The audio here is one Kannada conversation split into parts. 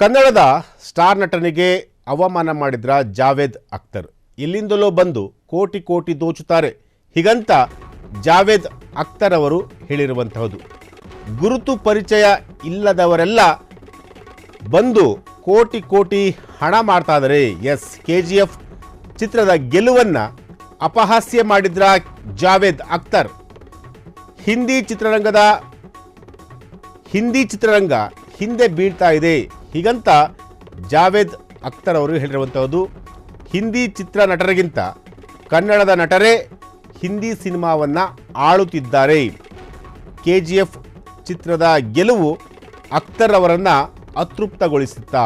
ಕನ್ನಡದ ಸ್ಟಾರ್ ನಟನಿಗೆ ಅವಮಾನ ಮಾಡಿದ್ರ ಜಾವೇದ್ ಅಖ್ತರ್. ಇಲ್ಲಿಂದಲೂ ಬಂದು ಕೋಟಿ ಕೋಟಿ ದೋಚುತ್ತಾರೆ ಹೀಗಂತ ಜಾವೇದ್ ಅಖ್ತರ್ ಅವರು ಹೇಳಿರುವಂತಹದ್ದು. ಗುರುತು ಪರಿಚಯ ಇಲ್ಲದವರೆಲ್ಲ ಬಂದು ಕೋಟಿ ಕೋಟಿ ಹಣ ಮಾಡ್ತಾ ಇದ್ದಾರೆ. ಎಸ್, KGF ಚಿತ್ರದ ಗೆಲುವನ್ನ ಅಪಹಾಸ್ಯ ಮಾಡಿದ್ರ ಜಾವೇದ್ ಅಖ್ತರ್. ಹಿಂದಿ ಚಿತ್ರರಂಗ ಹಿಂದೆ ಬೀಳ್ತಾ ಇದೆ ಹೀಗಂತ ಜಾವೇದ್ ಅಖ್ತರ್ ಅವರು ಹೇಳಿರುವಂಥದ್ದು. ಹಿಂದಿ ಚಿತ್ರ ನಟರಿಗಿಂತ ಕನ್ನಡದ ನಟರೇ ಹಿಂದಿ ಸಿನಿಮಾವನ್ನು ಆಳುತ್ತಿದ್ದಾರೆ. KGF ಚಿತ್ರದ ಗೆಲುವು ಅಖ್ತರ್ ಅವರನ್ನು ಅತೃಪ್ತಗೊಳಿಸುತ್ತಾ.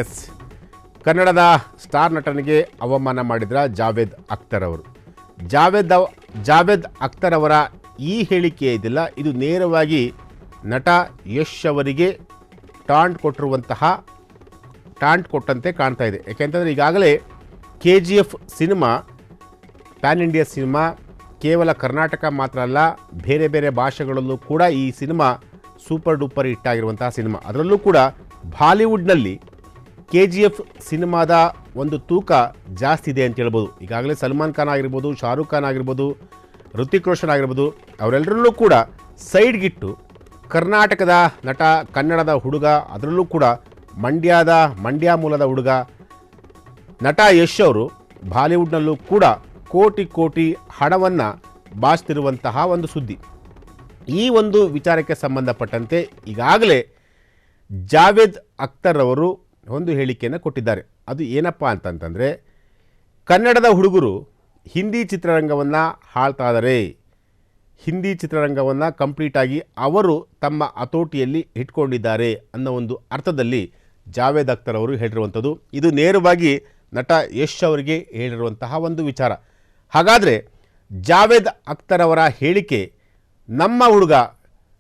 ಎಸ್, ಕನ್ನಡದ ಸ್ಟಾರ್ ನಟನಿಗೆ ಅವಮಾನ ಮಾಡಿದ್ರ ಜಾವೇದ್ ಅಖ್ತರ್ ಅವರು. ಜಾವೇದ್ ಅಖ್ತರ್ ಅವರ ಈ ಹೇಳಿಕೆ ಇದಿಲ್ಲ, ಇದು ನೇರವಾಗಿ ನಟ ಯಶ್ ಅವರಿಗೆ ಟಾಂಟ್ ಕೊಟ್ಟಂತೆ ಕಾಣ್ತಾ ಇದೆ. ಯಾಕೆಂತಂದರೆ ಈಗಾಗಲೇ KGF cinema PAN India cinema, ಕೇವಲ ಕರ್ನಾಟಕ ಮಾತ್ರ ಅಲ್ಲ, ಬೇರೆ ಬೇರೆ ಭಾಷೆಗಳಲ್ಲೂ ಕೂಡ ಈ ಸಿನಿಮಾ ಸೂಪರ್ ಡೂಪರ್ ಹಿಟ್ ಆಗಿರುವಂತಹ ಸಿನಿಮಾ. ಅದರಲ್ಲೂ ಕೂಡ ಬಾಲಿವುಡ್ನಲ್ಲಿ KGF ಸಿನಿಮಾದ ಒಂದು ತೂಕ ಜಾಸ್ತಿ ಇದೆ ಅಂತ ಹೇಳ್ಬೋದು. ಈಗಾಗಲೇ ಸಲ್ಮಾನ್ ಖಾನ್ ಆಗಿರ್ಬೋದು, ಶಾರುಖ್ ಖಾನ್ ಆಗಿರ್ಬೋದು, ಋತಿಕ್ ರೋಷನ್ ಆಗಿರ್ಬೋದು, ಅವರೆಲ್ಲರಲ್ಲೂ ಕೂಡ ಸೈಡ್ಗಿಟ್ಟು ಕರ್ನಾಟಕದ ನಟ, ಕನ್ನಡದ ಹುಡುಗ, ಅದರಲ್ಲೂ ಕೂಡ ಮಂಡ್ಯ ಮೂಲದ ಹುಡುಗ ನಟ ಯಶ್ ಅವರು ಬಾಲಿವುಡ್ನಲ್ಲೂ ಕೂಡ ಕೋಟಿ ಕೋಟಿ ಹಣವನ್ನು ಬಾಚ್ತಿರುವಂತಹ ಒಂದು ಸುದ್ದಿ. ಈ ಒಂದು ವಿಚಾರಕ್ಕೆ ಸಂಬಂಧಪಟ್ಟಂತೆ ಈಗಾಗಲೇ ಜಾವೇದ್ ಅಖ್ತರ್ ಅವರು ಒಂದು ಹೇಳಿಕೆಯನ್ನು ಕೊಟ್ಟಿದ್ದಾರೆ. ಅದು ಏನಪ್ಪ ಅಂತಂತಂದರೆ, ಕನ್ನಡದ ಹುಡುಗರು ಹಿಂದಿ ಚಿತ್ರರಂಗವನ್ನು ಆಳ್ತಾ ಇದ್ದಾರೆ, ಹಿಂದಿ ಚಿತ್ರರಂಗವನ್ನು ಕಂಪ್ಲೀಟಾಗಿ ಅವರು ತಮ್ಮ ಹತೋಟಿಯಲ್ಲಿ ಇಟ್ಕೊಂಡಿದ್ದಾರೆ ಅನ್ನೋ ಒಂದು ಅರ್ಥದಲ್ಲಿ ಜಾವೇದ್ ಅಖ್ತರ್ ಅವರು ಹೇಳಿರುವಂಥದ್ದು. ಇದು ನೇರವಾಗಿ ನಟ ಯಶ್ ಅವರಿಗೆ ಹೇಳಿರುವಂತಹ ಒಂದು ವಿಚಾರ. ಹಾಗಾದರೆ ಜಾವೇದ್ ಅಖ್ತರ್ ಅವರ ಹೇಳಿಕೆ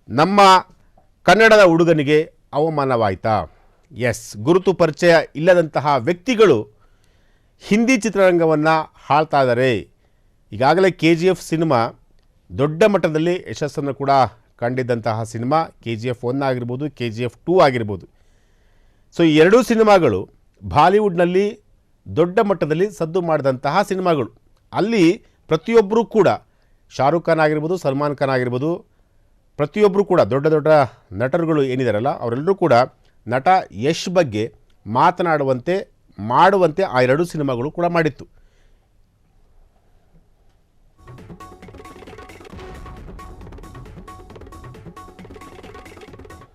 ನಮ್ಮ ಕನ್ನಡದ ಹುಡುಗನಿಗೆ ಅವಮಾನವಾಯಿತಾ? ಎಸ್, ಗುರುತು ಪರಿಚಯ ಇಲ್ಲದಂತಹ ವ್ಯಕ್ತಿಗಳು ಹಿಂದಿ ಚಿತ್ರರಂಗವನ್ನು ಆಳ್ತಾ ಇದ್ದಾರೆ. ಈಗಾಗಲೇ KGF ಸಿನಿಮಾ ದೊಡ್ಡ ಮಟ್ಟದಲ್ಲಿ ಯಶಸ್ಸನ್ನು ಕೂಡ ಕಂಡಿದ್ದಂತಹ ಸಿನಿಮಾ. KGF 1 ಆಗಿರ್ಬೋದು, KGF 2 ಆಗಿರ್ಬೋದು. ಸೊ ಈ ಎರಡೂ ಸಿನಿಮಾಗಳು ಬಾಲಿವುಡ್ನಲ್ಲಿ ದೊಡ್ಡ ಮಟ್ಟದಲ್ಲಿ ಸದ್ದು ಮಾಡಿದಂತಹ ಸಿನಿಮಾಗಳು. ಅಲ್ಲಿ ಪ್ರತಿಯೊಬ್ಬರೂ ಕೂಡ, ಶಾರುಖ್ ಖಾನ್ ಆಗಿರ್ಬೋದು, ಸಲ್ಮಾನ್ ಖಾನ್ ಆಗಿರ್ಬೋದು, ಪ್ರತಿಯೊಬ್ಬರು ಕೂಡ ದೊಡ್ಡ ದೊಡ್ಡ ನಟರುಗಳು ಏನಿದಾರಲ್ಲ ಅವರೆಲ್ಲರೂ ಕೂಡ ನಟ ಯಶ್ ಬಗ್ಗೆ ಮಾಡುವಂತೆ ಆ ಎರಡೂ ಸಿನಿಮಾಗಳು ಕೂಡ ಮಾಡಿತ್ತು.